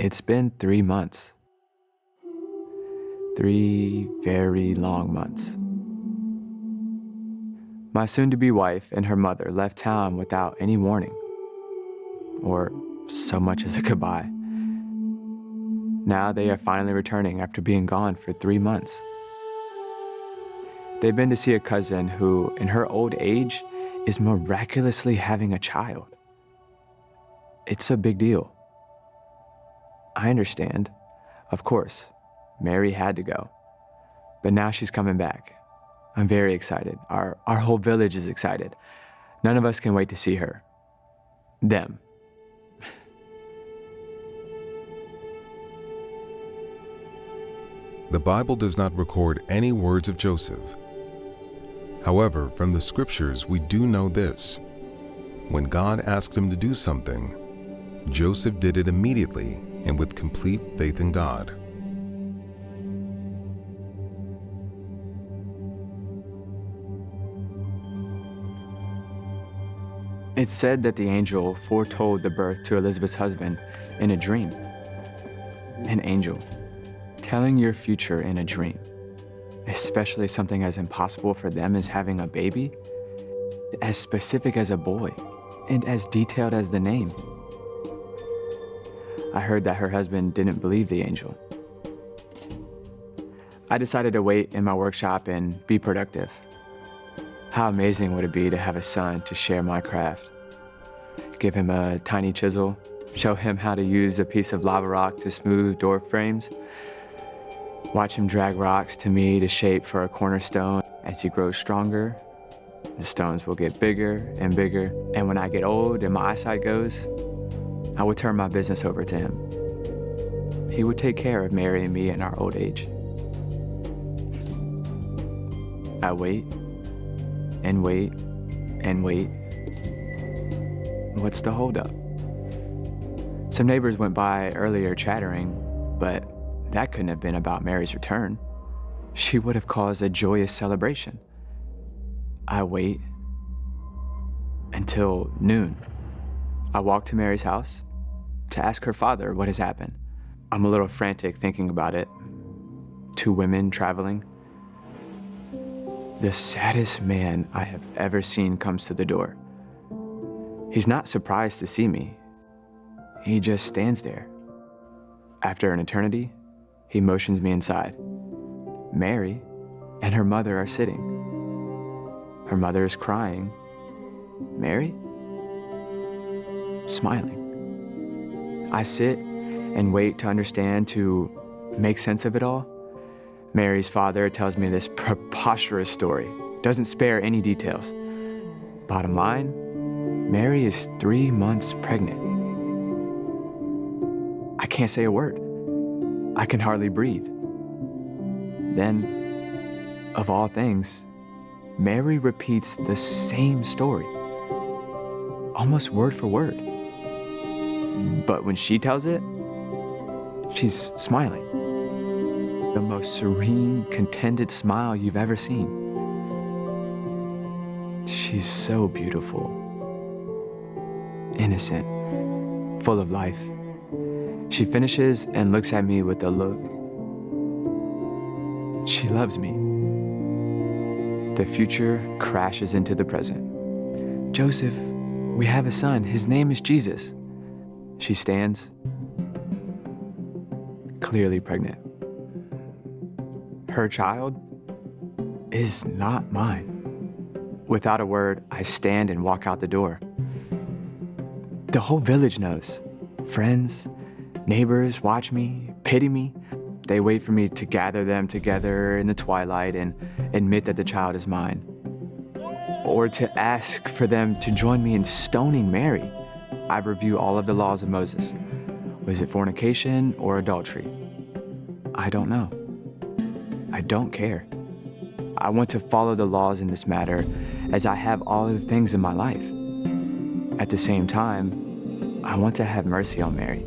It's been 3 months. 3 very long months. My soon-to-be wife and her mother left town without any warning, or so much as a goodbye. Now they are finally returning after being gone for 3 months. They've been to see a cousin who, in her old age, is miraculously having a child. It's a big deal. I understand. Of course, Mary had to go. But now she's coming back. I'm very excited. Our whole village is excited. None of us can wait to see her. Them. The Bible does not record any words of Joseph. However, from the scriptures, we do know this. When God asked him to do something, Joseph did it immediately and with complete faith in God. It's said that the angel foretold the birth to Elizabeth's husband in a dream. An angel telling your future in a dream, especially something as impossible for them as having a baby, as specific as a boy, and as detailed as the name. I heard that her husband didn't believe the angel. I decided to wait in my workshop and be productive. How amazing would it be to have a son to share my craft? Give him a tiny chisel, show him how to use a piece of lava rock to smooth door frames, watch him drag rocks to me to shape for a cornerstone. As he grows stronger, the stones will get bigger and bigger, and when I get old and my eyesight goes, I would turn my business over to him. He would take care of Mary and me in our old age. I wait and wait and wait. What's the holdup? Some neighbors went by earlier chattering, but that couldn't have been about Mary's return. She would have caused a joyous celebration. I wait until noon. I walk to Mary's house to ask her father what has happened. I'm a little frantic thinking about it. 2 women traveling. The saddest man I have ever seen comes to the door. He's not surprised to see me. He just stands there. After an eternity, he motions me inside. Mary and her mother are sitting. Her mother is crying. Mary? Smiling. I sit and wait to understand, to make sense of it all. Mary's father tells me this preposterous story, doesn't spare any details. Bottom line, Mary is 3 months pregnant. I can't say a word. I can hardly breathe. Then, of all things, Mary repeats the same story, almost word for word. But when she tells it, she's smiling. The most serene, contented smile you've ever seen. She's so beautiful, innocent, full of life. She finishes and looks at me with a look. She loves me. The future crashes into the present. Joseph, we have a son. His name is Jesus. She stands, clearly pregnant. Her child is not mine. Without a word, I stand and walk out the door. The whole village knows. Friends, neighbors watch me, pity me. They wait for me to gather them together in the twilight and admit that the child is mine. Or to ask for them to join me in stoning Mary. I review all of the laws of Moses. Was it fornication or adultery? I don't know. I don't care. I want to follow the laws in this matter as I have all of the things in my life. At the same time, I want to have mercy on Mary.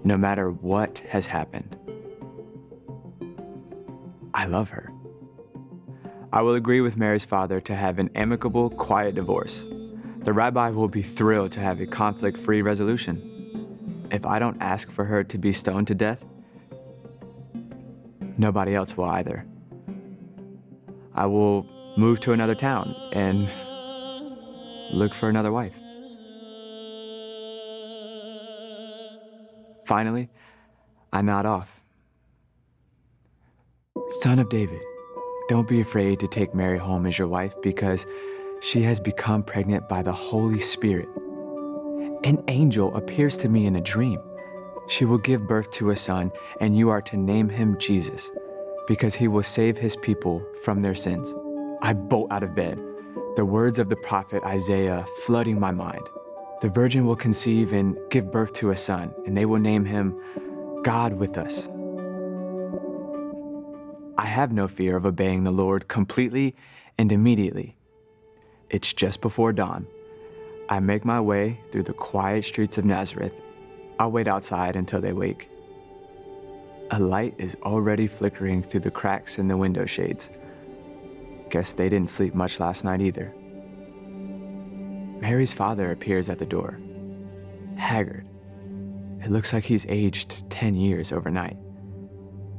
No matter what has happened, I love her. I will agree with Mary's father to have an amicable, quiet divorce. The rabbi will be thrilled to have a conflict-free resolution. If I don't ask for her to be stoned to death, nobody else will either. I will move to another town and look for another wife. Finally, I nod off. Son of David, don't be afraid to take Mary home as your wife because she has become pregnant by the Holy Spirit. An angel appears to me in a dream. She will give birth to a son, and you are to name him Jesus, because he will save his people from their sins. I bolt out of bed, the words of the prophet Isaiah flooding my mind. The virgin will conceive and give birth to a son, and they will name him God with us. I have no fear of obeying the Lord completely and immediately. It's just before dawn. I make my way through the quiet streets of Nazareth. I'll wait outside until they wake. A light is already flickering through the cracks in the window shades. Guess they didn't sleep much last night either. Mary's father appears at the door, haggard. It looks like he's aged 10 years overnight.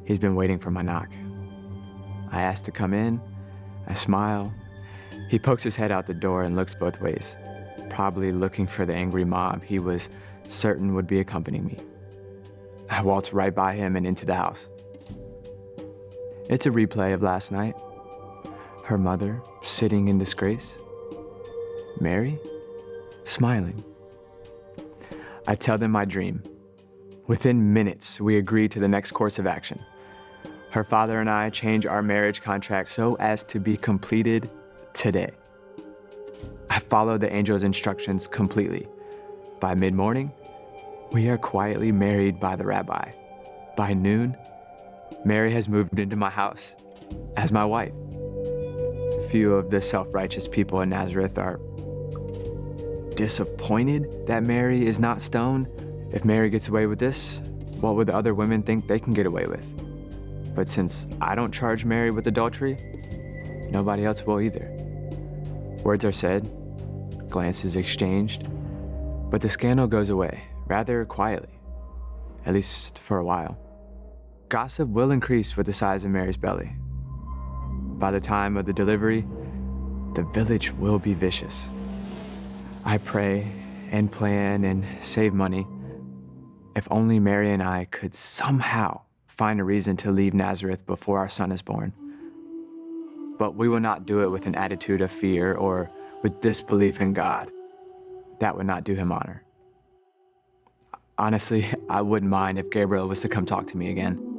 He's been waiting for my knock. I ask to come in. I smile. He pokes his head out the door and looks both ways, probably looking for the angry mob he was certain would be accompanying me. I waltz right by him and into the house. It's a replay of last night. Her mother sitting in disgrace. Mary smiling. I tell them my dream. Within minutes, we agree to the next course of action. Her father and I change our marriage contract so as to be completed today. I follow the angel's instructions completely. By mid-morning, we are quietly married by the rabbi. By noon, Mary has moved into my house as my wife. Few of the self-righteous people in Nazareth are disappointed that Mary is not stoned. If Mary gets away with this, what would the other women think they can get away with? But since I don't charge Mary with adultery, nobody else will either. Words are said, glances exchanged, but the scandal goes away rather quietly, at least for a while. Gossip will increase with the size of Mary's belly. By the time of the delivery, the village will be vicious. I pray and plan and save money. If only Mary and I could somehow find a reason to leave Nazareth before our son is born. But we will not do it with an attitude of fear or with disbelief in God. That would not do him honor. Honestly, I wouldn't mind if Gabriel was to come talk to me again.